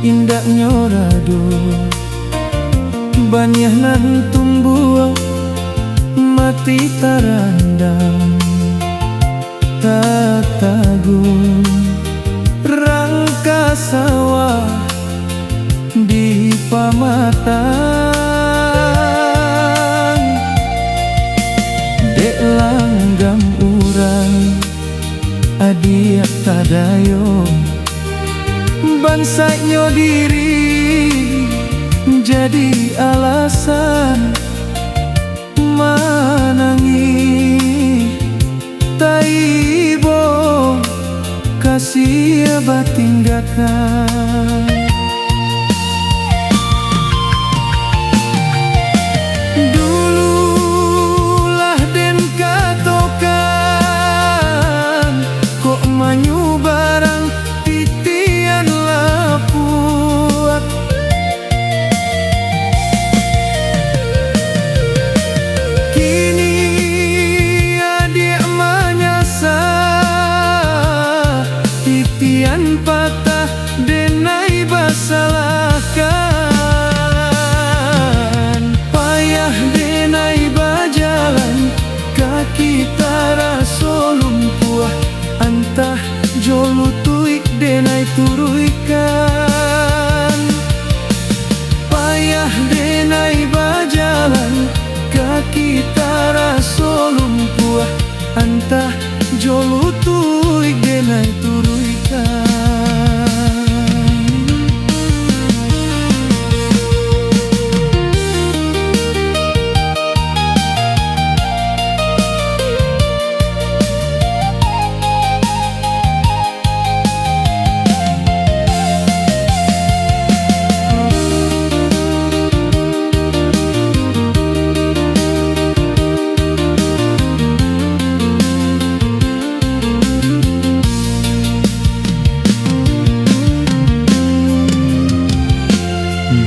indak nyorado banyak nan tumbuh mati tarandang tatagun rangka sawah di pamatang dek langgam urang adiak tadayo bansanya diri jadi alasan manangi taibo kasih batinggakan dululah den katokan kok manyu barang titian lapuat kini adik menyasar titian patah denai basalahkan payah denai bajalan kaki taraso lumpuh antah jolu tuik denai turuikan payah denai bajalan kaki taraso lumpuh antah jolu tuik denai turuikan.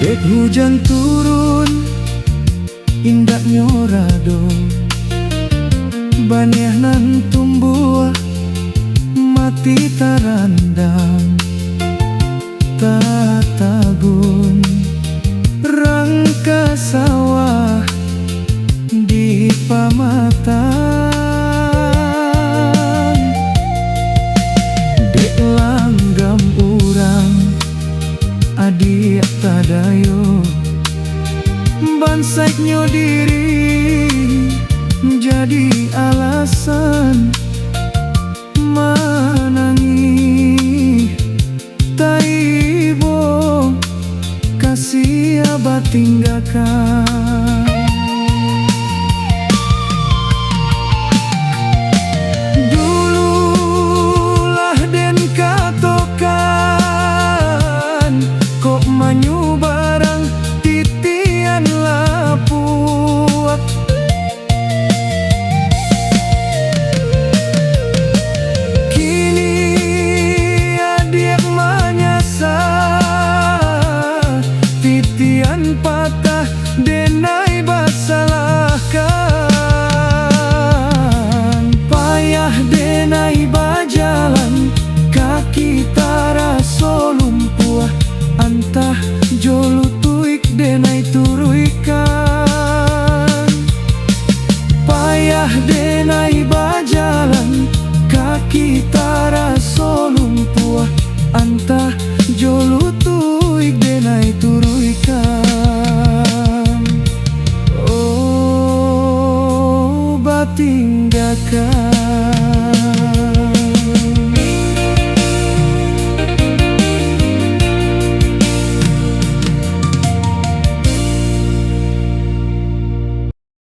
Dek hujan turun indak nyorado banyak nan tumbuh mati tarandang tatagun rangka sawah di pamatang dek langgam urang adiak tadayo bansaiknya diri jadi alasan manangi taibo kasih abad tinggalkan.